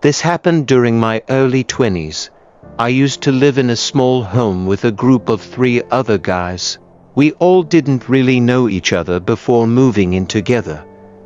This happened during my early 20s. I used to live in a small home with a group of 3 other guys. We all didn't really know each other before moving in together,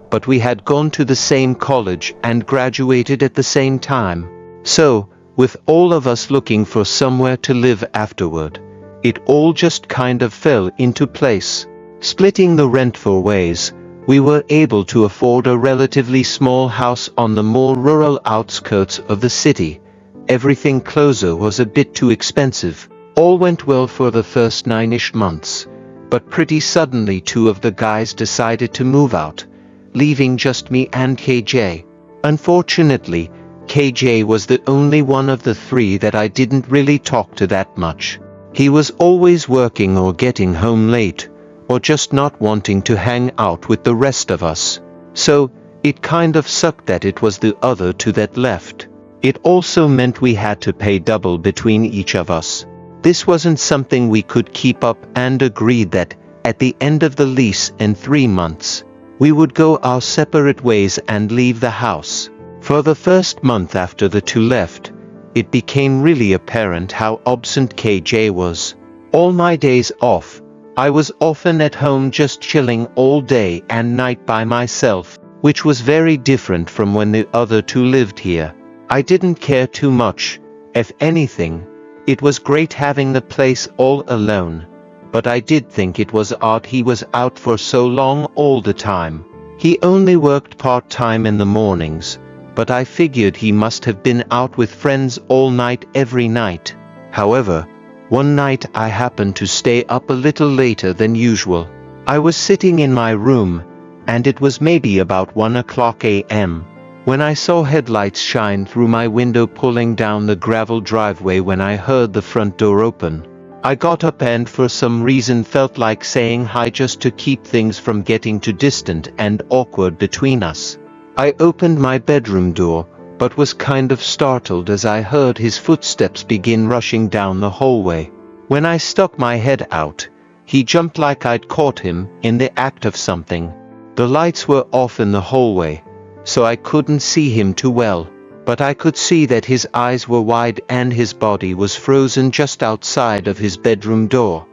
but we had gone to the same college and graduated at the same time. So, with all of us looking for somewhere to live afterward, it all just kind of fell into place. Splitting the rent 4 ways, we were able to afford a relatively small house on the more rural outskirts of the city. Everything closer was a bit too expensive. All went well for the first 9-ish months, but pretty suddenly 2 of the guys decided to move out, leaving just me and KJ. Unfortunately, KJ was the only one of the 3 that I didn't really talk to that much. He was always working or getting home late, or just not wanting to hang out with the rest of us. So, it kind of sucked that it was the other 2 that left. It also meant we had to pay double between each of us. This wasn't something we could keep up, and agreed that, at the end of the lease in 3 months, we would go our separate ways and leave the house. For the first month after the 2 left, it became really apparent how absent KJ was. All my days off, I was often at home just chilling all day and night by myself, which was very different from when the other 2 lived here. I didn't care too much. If anything, it was great having the place all alone. But I did think it was odd he was out for so long all the time. He only worked part-time in the mornings, but I figured he must have been out with friends all night every night. However, one night I happened to stay up a little later than usual. I was sitting in my room, and it was maybe about 1 a.m. when I saw headlights shine through my window pulling down the gravel driveway when I heard the front door open. I got up and for some reason felt like saying hi just to keep things from getting too distant and awkward between us. I opened my bedroom door, but was kind of startled as I heard his footsteps begin rushing down the hallway. When I stuck my head out, he jumped like I'd caught him in the act of something. The lights were off in the hallway, so I couldn't see him too well, but I could see that his eyes were wide and his body was frozen just outside of his bedroom door.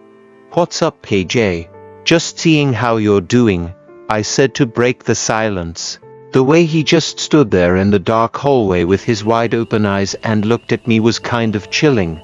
"What's up, KJ? Just seeing how you're doing," I said to break the silence. The way he just stood there in the dark hallway with his wide open eyes and looked at me was kind of chilling.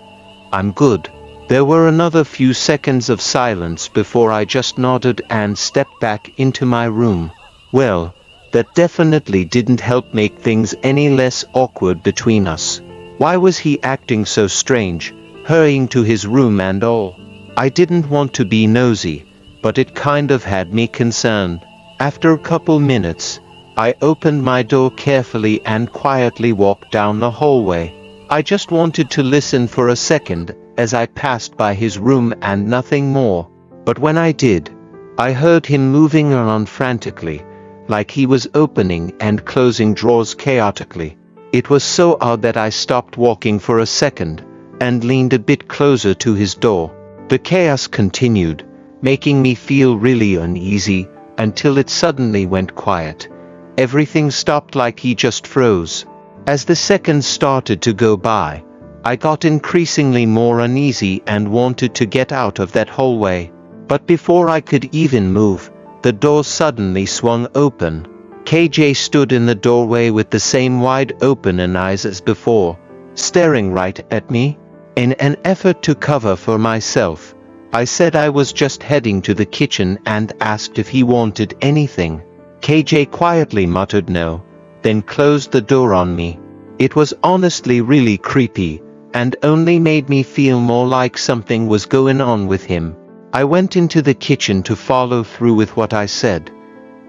"I'm good." There were another few seconds of silence before I just nodded and stepped back into my room. Well, that definitely didn't help make things any less awkward between us. Why was he acting so strange, hurrying to his room and all? I didn't want to be nosy, but it kind of had me concerned. After a couple minutes, I opened my door carefully and quietly walked down the hallway. I just wanted to listen for a second as I passed by his room and nothing more. But when I did, I heard him moving around frantically, like he was opening and closing drawers chaotically. It was so odd that I stopped walking for a second and leaned a bit closer to his door. The chaos continued, making me feel really uneasy, until it suddenly went quiet. Everything stopped like he just froze. As the seconds started to go by, I got increasingly more uneasy and wanted to get out of that hallway. But before I could even move, the door suddenly swung open. KJ stood in the doorway with the same wide open eyes as before, staring right at me. In an effort to cover for myself, I said I was just heading to the kitchen and asked if he wanted anything. KJ quietly muttered no, then closed the door on me. It was honestly really creepy, and only made me feel more like something was going on with him. I went into the kitchen to follow through with what I said,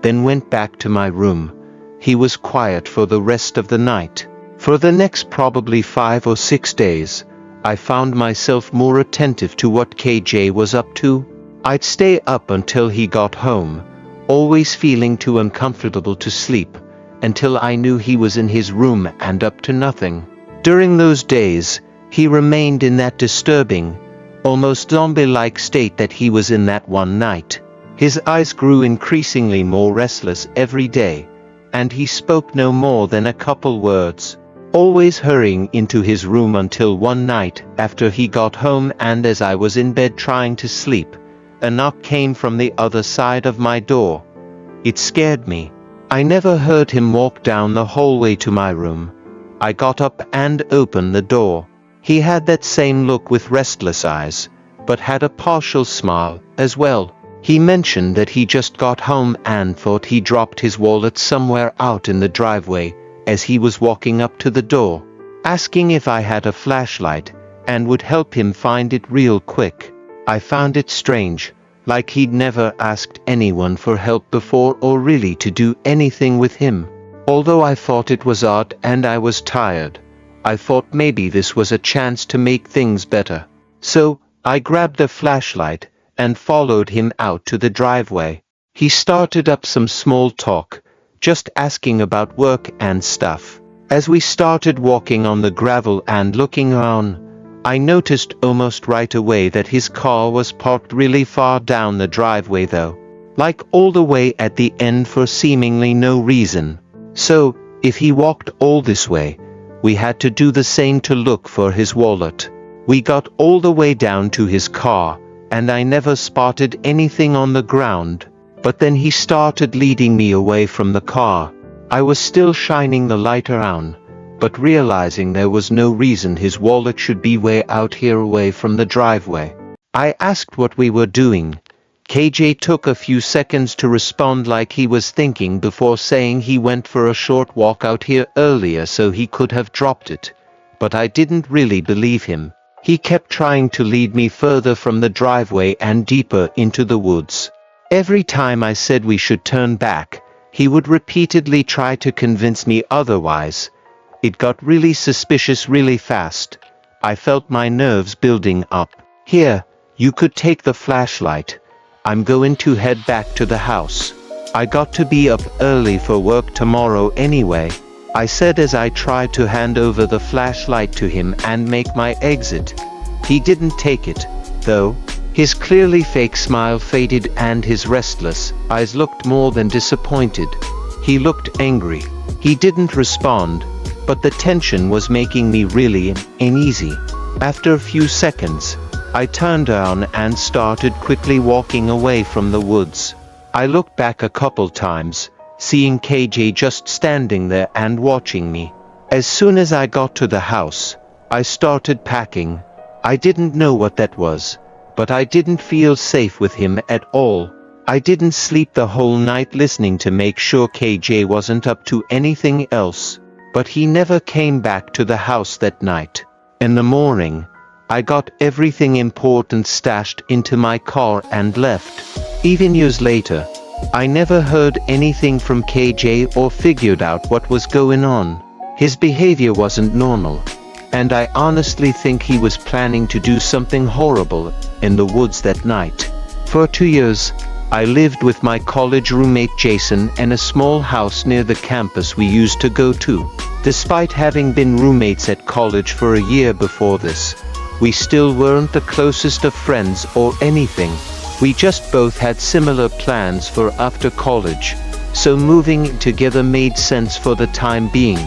then went back to my room. He was quiet for the rest of the night. For the next probably 5 or 6 days, I found myself more attentive to what KJ was up to. I'd stay up until he got home, always feeling too uncomfortable to sleep, until I knew he was in his room and up to nothing. During those days, he remained in that disturbing, almost zombie-like state that he was in that one night. His eyes grew increasingly more restless every day, and he spoke no more than a couple words. always hurrying into his room until one night, after he got home and as I was in bed trying to sleep, a knock came from the other side of my door. It scared me. I never heard him walk down the hallway to my room. I got up and opened the door. He had that same look with restless eyes, but had a partial smile as well. He mentioned that he just got home and thought he dropped his wallet somewhere out in the driveway as he was walking up to the door, asking if I had a flashlight and would help him find it real quick. I found it strange, like he'd never asked anyone for help before or really to do anything with him. Although I thought it was odd and I was tired, I thought maybe this was a chance to make things better. So, I grabbed the flashlight and followed him out to the driveway. He started up some small talk, just asking about work and stuff. As we started walking on the gravel and looking around, I noticed almost right away that his car was parked really far down the driveway though, like all the way at the end for seemingly no reason. So, if he walked all this way, we had to do the same to look for his wallet. We got all the way down to his car, and I never spotted anything on the ground. But then he started leading me away from the car. I was still shining the light around, but realizing there was no reason his wallet should be way out here away from the driveway. I asked what we were doing. KJ took a few seconds to respond like he was thinking before saying he went for a short walk out here earlier so he could have dropped it. But I didn't really believe him. He kept trying to lead me further from the driveway and deeper into the woods. Every time I said we should turn back, he would repeatedly try to convince me otherwise. It got really suspicious really fast. I felt my nerves building up. Here, you could take the flashlight. I'm going to head back to the house. I got to be up early for work tomorrow anyway, I said as I tried to hand over the flashlight to him and make my exit. He didn't take it, though. His clearly fake smile faded and his restless eyes looked more than disappointed. He looked angry. He didn't respond, but the tension was making me really uneasy. After a few seconds, I turned around and started quickly walking away from the woods. I looked back a couple times, seeing KJ just standing there and watching me. As soon as I got to the house, I started packing. I didn't know what that was, but I didn't feel safe with him at all. I didn't sleep the whole night listening to make sure KJ wasn't up to anything else, but he never came back to the house that night. In the morning, I got everything important stashed into my car and left. Even years later, I never heard anything from KJ or figured out what was going on. His behavior wasn't normal, and I honestly think he was planning to do something horrible in the woods that night. For 2 years, I lived with my college roommate Jason in a small house near the campus we used to go to. Despite having been roommates at college for a year before this, we still weren't the closest of friends or anything. We just both had similar plans for after college, so moving in together made sense for the time being.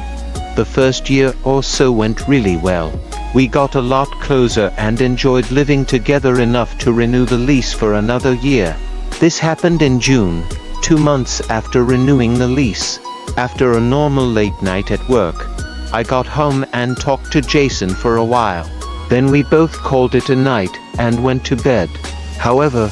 The first year or so went really well. We got a lot closer and enjoyed living together enough to renew the lease for another year. This happened in June, 2 months after renewing the lease. After a normal late night at work, I got home and talked to Jason for a while. Then we both called it a night and went to bed. However,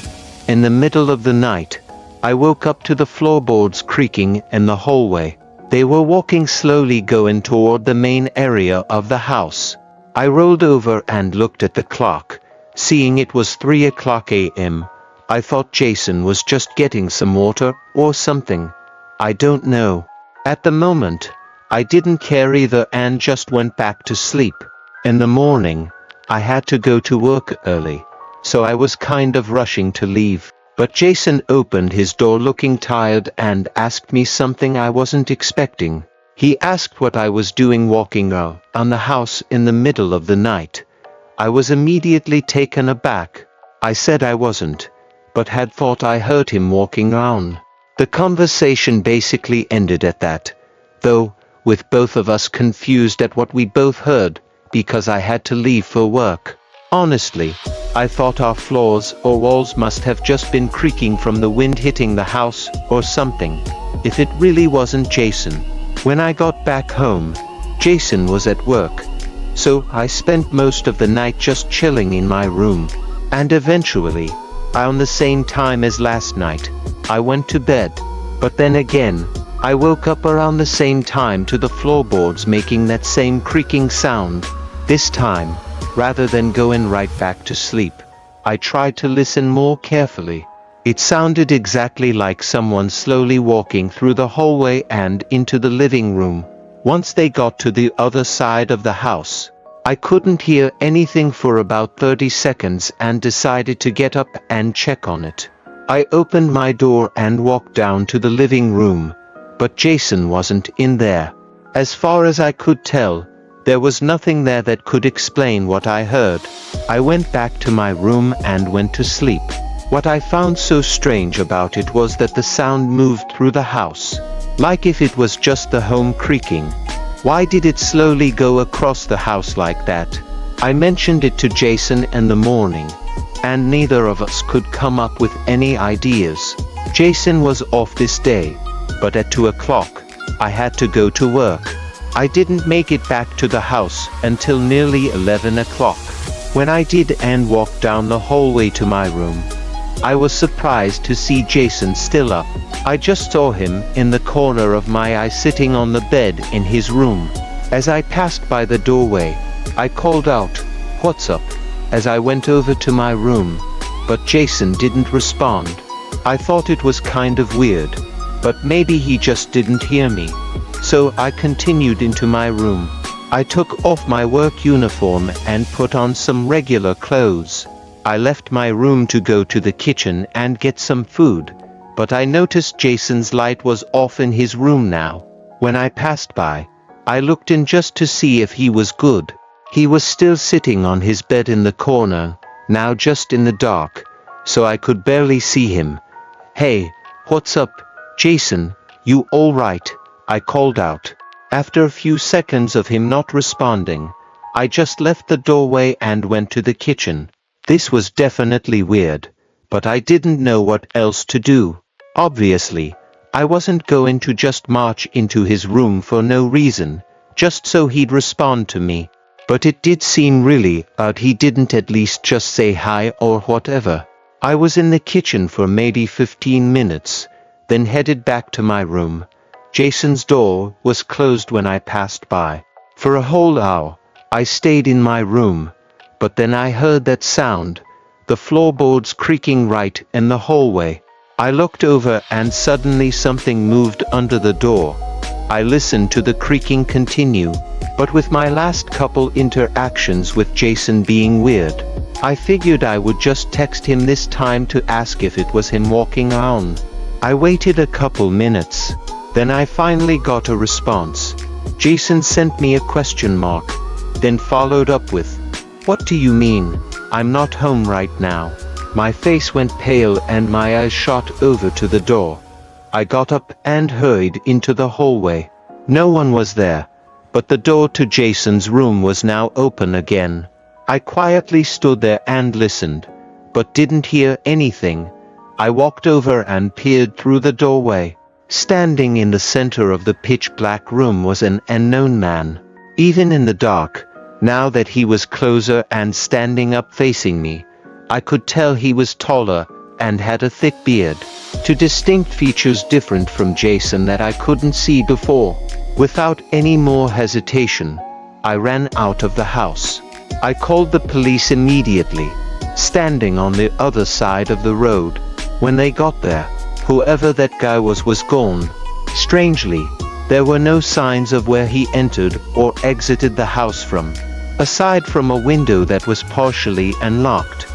in the middle of the night, I woke up to the floorboards creaking in the hallway. They were walking slowly going toward the main area of the house. I rolled over and looked at the clock, seeing it was 3 o'clock a.m. I thought Jason was just getting some water or something. I don't know. At the moment, I didn't care either and just went back to sleep. In the morning, I had to go to work early, so I was kind of rushing to leave. But Jason opened his door looking tired and asked me something I wasn't expecting. He asked what I was doing walking around the house in the middle of the night. I was immediately taken aback. I said I wasn't, but had thought I heard him walking around. The conversation basically ended at that, though with both of us confused at what we both heard, because I had to leave for work. Honestly, I thought our floors or walls must have just been creaking from the wind hitting the house, or something, if it really wasn't Jason. When I got back home, Jason was at work, so I spent most of the night just chilling in my room, and eventually, on the same time as last night, I went to bed. But then again, I woke up around the same time to the floorboards making that same creaking sound. This time, rather than going right back to sleep, I tried to listen more carefully. It sounded exactly like someone slowly walking through the hallway and into the living room. Once they got to the other side of the house, I couldn't hear anything for about 30 seconds and decided to get up and check on it. I opened my door and walked down to the living room, but Jason wasn't in there. As far as I could tell, there was nothing there that could explain what I heard. I went back to my room and went to sleep. What I found so strange about it was that the sound moved through the house, like if it was just the home creaking. Why did it slowly go across the house like that? I mentioned it to Jason in the morning, and neither of us could come up with any ideas. Jason was off this day, but at 2 o'clock, I had to go to work. I didn't make it back to the house until nearly 11 o'clock. When I did and walked down the hallway to my room, I was surprised to see Jason still up. I just saw him in the corner of my eye sitting on the bed in his room. As I passed by the doorway, I called out, "What's up?" as I went over to my room, but Jason didn't respond. I thought it was kind of weird, but maybe he just didn't hear me. So I continued into my room. I took off my work uniform and put on some regular clothes. I left my room to go to the kitchen and get some food, but I noticed Jason's light was off in his room now. When I passed by, I looked in just to see if he was good. He was still sitting on his bed in the corner, now just in the dark, so I could barely see him. "Hey, what's up, Jason? You all right?" I called out. After a few seconds of him not responding, I just left the doorway and went to the kitchen. This was definitely weird, but I didn't know what else to do. Obviously, I wasn't going to just march into his room for no reason, just so he'd respond to me. But it did seem really odd he didn't at least just say hi or whatever. I was in the kitchen for maybe 15 minutes, then headed back to my room. Jason's door was closed when I passed by. For a whole hour, I stayed in my room, but then I heard that sound, the floorboards creaking right in the hallway. I looked over and suddenly something moved under the door. I listened to the creaking continue, but with my last couple interactions with Jason being weird, I figured I would just text him this time to ask if it was him walking around. I waited a couple minutes. Then I finally got a response. Jason sent me a question mark, then followed up with, "What do you mean? I'm not home right now." My face went pale and my eyes shot over to the door. I got up and hurried into the hallway. No one was there, but the door to Jason's room was now open again. I quietly stood there and listened, but didn't hear anything. I walked over and peered through the doorway. Standing in the center of the pitch-black room was an unknown man. Even in the dark, now that he was closer and standing up facing me, I could tell he was taller and had a thick beard. Two distinct features different from Jason that I couldn't see before. Without any more hesitation, I ran out of the house. I called the police immediately, standing on the other side of the road. When they got there, whoever that guy was gone. Strangely, there were no signs of where he entered or exited the house from, aside from a window that was partially unlocked,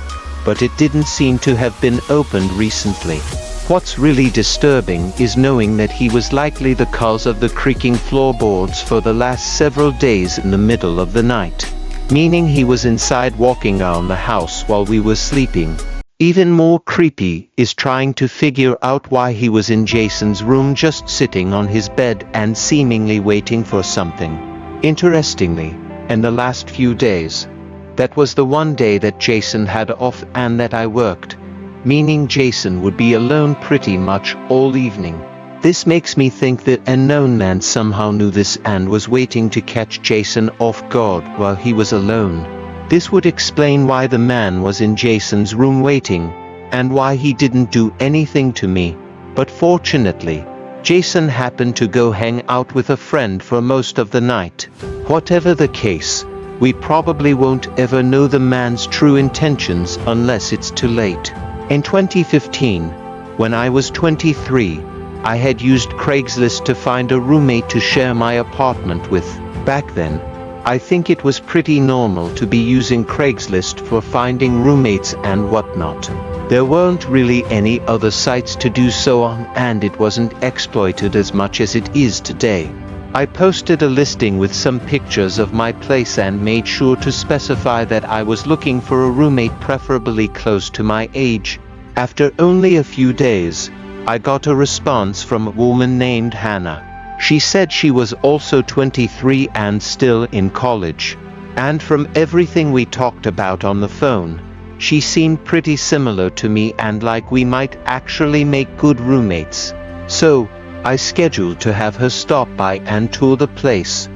but it didn't seem to have been opened recently. What's really disturbing is knowing that he was likely the cause of the creaking floorboards for the last several days in the middle of the night, meaning he was inside walking around the house while we were sleeping. Even more creepy is trying to figure out why he was in Jason's room just sitting on his bed and seemingly waiting for something. Interestingly, in the last few days, that was the one day that Jason had off and that I worked, meaning Jason would be alone pretty much all evening. This makes me think that a known man somehow knew this and was waiting to catch Jason off guard while he was alone. This would explain why the man was in Jason's room waiting, and why he didn't do anything to me. But fortunately, Jason happened to go hang out with a friend for most of the night. Whatever the case, we probably won't ever know the man's true intentions unless it's too late. In 2015, when I was 23, I had used Craigslist to find a roommate to share my apartment with. Back then, I think it was pretty normal to be using Craigslist for finding roommates and whatnot. There weren't really any other sites to do so on, and it wasn't exploited as much as it is today. I posted a listing with some pictures of my place and made sure to specify that I was looking for a roommate preferably close to my age. After only a few days, I got a response from a woman named Hannah. She said she was also 23 and still in college. And from everything we talked about on the phone, she seemed pretty similar to me and like we might actually make good roommates. So, I scheduled to have her stop by and tour the place.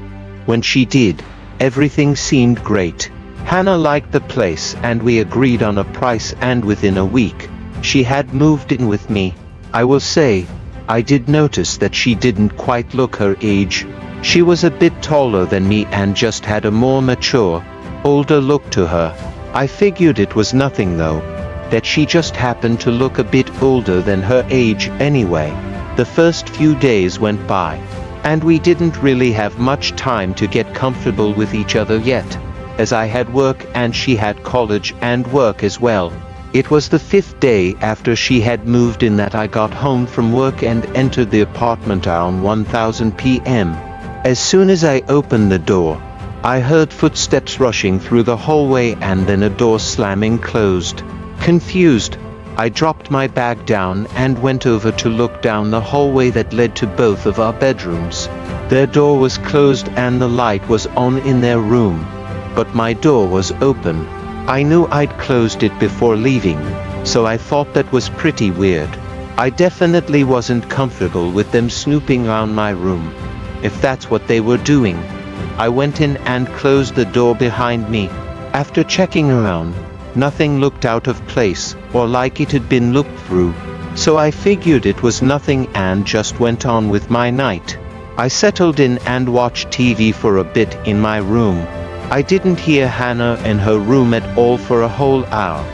When she did, everything seemed great. Hannah liked the place and we agreed on a price, and within a week, she had moved in with me. I will say, I did notice that she didn't quite look her age. She was a bit taller than me and just had a more mature, older look to her. I figured it was nothing though, that she just happened to look a bit older than her age anyway. The first few days went by, and we didn't really have much time to get comfortable with each other yet, as I had work and she had college and work as well. It was the 5th day after she had moved in that I got home from work and entered the apartment around 1000 p.m. As soon as I opened the door, I heard footsteps rushing through the hallway and then a door slamming closed. Confused, I dropped my bag down and went over to look down the hallway that led to both of our bedrooms. Their door was closed and the light was on in their room, but my door was open. I knew I'd closed it before leaving, so I thought that was pretty weird. I definitely wasn't comfortable with them snooping around my room, if that's what they were doing. I went in and closed the door behind me. After checking around, nothing looked out of place or like it had been looked through, so I figured it was nothing and just went on with my night. I settled in and watched TV for a bit in my room. I didn't hear Hannah in her room at all for a whole hour,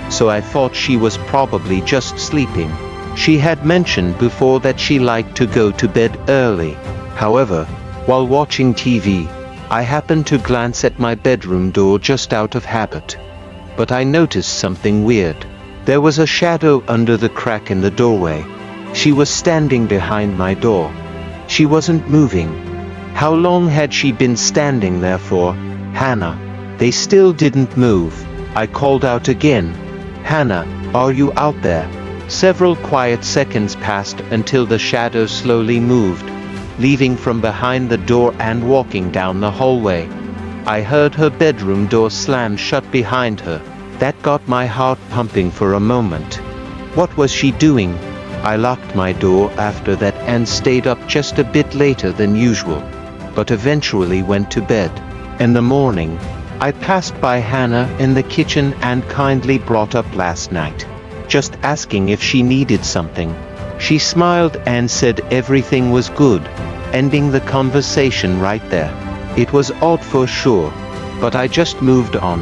so I thought she was probably just sleeping. She had mentioned before that she liked to go to bed early. However, while watching TV, I happened to glance at my bedroom door just out of habit. But I noticed something weird. There was a shadow under the crack in the doorway. She was standing behind my door. She wasn't moving. How long had she been standing there for? Hannah. They still didn't move. I called out again. Hannah, are you out there? Several quiet seconds passed until the shadow slowly moved, leaving from behind the door and walking down the hallway. I heard her bedroom door slam shut behind her. That got my heart pumping for a moment. What was she doing? I locked my door after that and stayed up just a bit later than usual, but eventually went to bed. In the morning, I passed by Hannah in the kitchen and kindly brought up last night, just asking if she needed something. She smiled and said everything was good, ending the conversation right there. It was odd for sure, but I just moved on,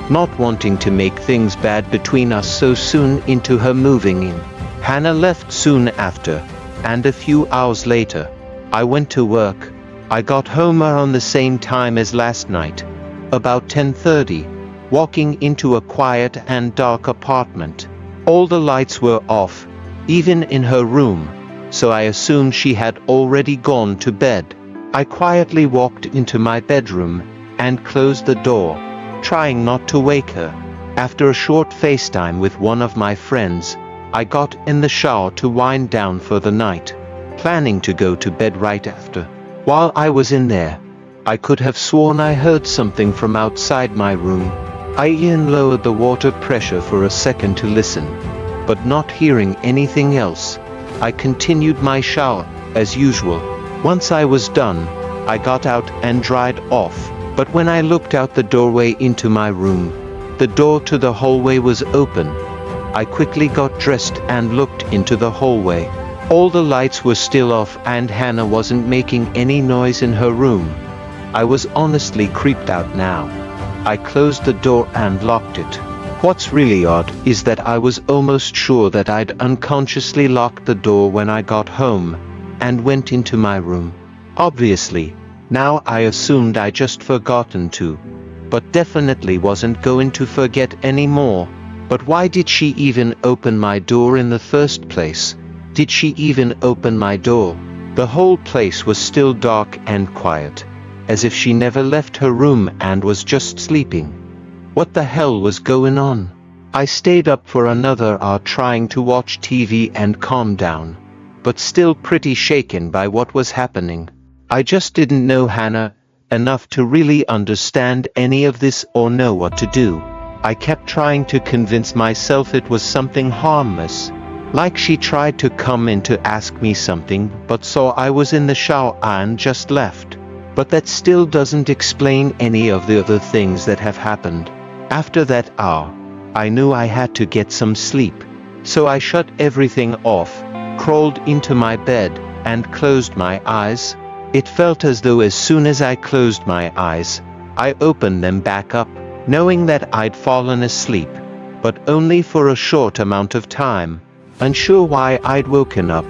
not wanting to make things bad between us so soon into her moving in. Hannah left soon after, and a few hours later, I went to work. I got home around the same time as last night, about 10:30, walking into a quiet and dark apartment. All the lights were off, even in her room, so I assumed she had already gone to bed. I quietly walked into my bedroom and closed the door, trying not to wake her. After a short FaceTime with one of my friends, I got in the shower to wind down for the night, planning to go to bed right after. While I was in there, I could have sworn I heard something from outside my room. I even lowered the water pressure for a second to listen, but not hearing anything else, I continued my shower, as usual. Once I was done, I got out and dried off, but when I looked out the doorway into my room, the door to the hallway was open. I quickly got dressed and looked into the hallway. All the lights were still off and Hannah wasn't making any noise in her room. I was honestly creeped out now. I closed the door and locked it. What's really odd is that I was almost sure that I'd unconsciously locked the door when I got home and went into my room. Obviously, now I assumed I just forgotten to, but definitely wasn't going to forget anymore. But why did she even open my door in the first place? Did she even open my door? The whole place was still dark and quiet, as if she never left her room and was just sleeping. What the hell was going on? I stayed up for another hour trying to watch TV and calm down, but still pretty shaken by what was happening. I just didn't know Hannah enough to really understand any of this or know what to do. I kept trying to convince myself it was something harmless, like she tried to come in to ask me something but saw I was in the shower and just left. But that still doesn't explain any of the other things that have happened. After that hour, I knew I had to get some sleep, so I shut everything off, crawled into my bed, and closed my eyes. It felt as though as soon as I closed my eyes, I opened them back up, knowing that I'd fallen asleep, but only for a short amount of time. Unsure why I'd woken up,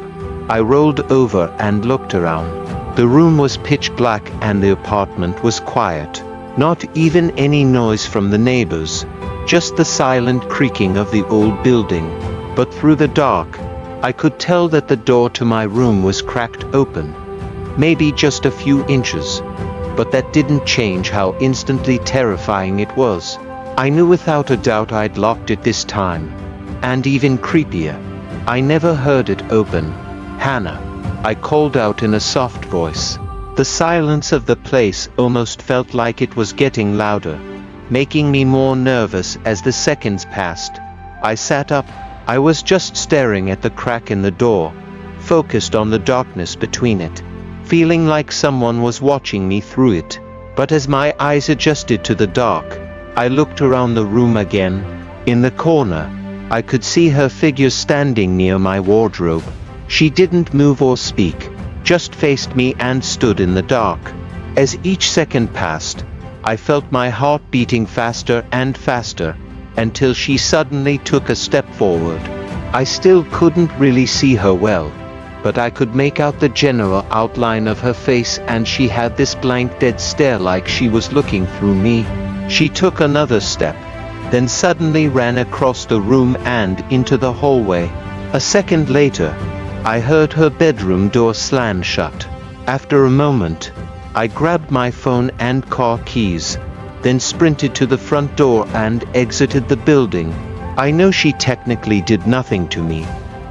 I rolled over and looked around. The room was pitch black and the apartment was quiet. Not even any noise from the neighbors, just the silent creaking of the old building. But through the dark, I could tell that the door to my room was cracked open. Maybe just a few inches. But that didn't change how instantly terrifying it was. I knew without a doubt I'd locked it this time. And even creepier, I never heard it open. "Hannah," I called out in a soft voice. The silence of the place almost felt like it was getting louder, making me more nervous as the seconds passed. I sat up. I was just staring at the crack in the door, focused on the darkness between it, feeling like someone was watching me through it. But as my eyes adjusted to the dark, I looked around the room again. In the corner, I could see her figure standing near my wardrobe. She didn't move or speak, just faced me and stood in the dark. As each second passed, I felt my heart beating faster and faster, until she suddenly took a step forward. I still couldn't really see her well, but I could make out the general outline of her face, and she had this blank dead stare like she was looking through me. She took another step, then suddenly ran across the room and into the hallway. A second later, I heard her bedroom door slam shut. After a moment, I grabbed my phone and car keys, then sprinted to the front door and exited the building. I know she technically did nothing to me,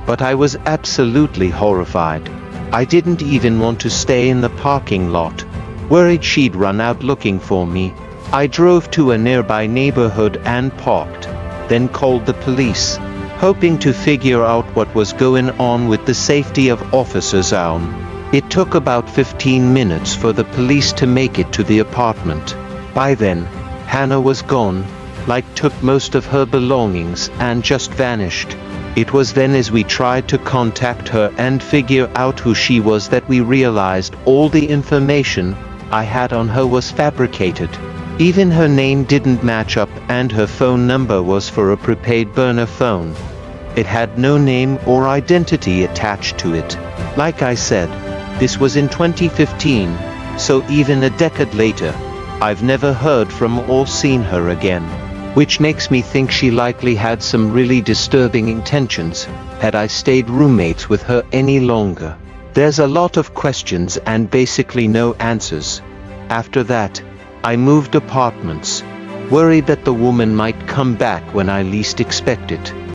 but I was absolutely horrified. I didn't even want to stay in the parking lot, worried she'd run out looking for me. I drove to a nearby neighborhood and parked, then called the police, hoping to figure out what was going on with the safety of officers on. It took about 15 minutes for the police to make it to the apartment. By then, Hannah was gone, like took most of her belongings and just vanished. It was then as we tried to contact her and figure out who she was that we realized all the information I had on her was fabricated. Even her name didn't match up and her phone number was for a prepaid burner phone. It had no name or identity attached to it. Like I said, this was in 2015, so even a decade later, I've never heard from or seen her again. Which makes me think she likely had some really disturbing intentions, had I stayed roommates with her any longer. There's a lot of questions and basically no answers. After that, I moved apartments, worried that the woman might come back when I least expect it.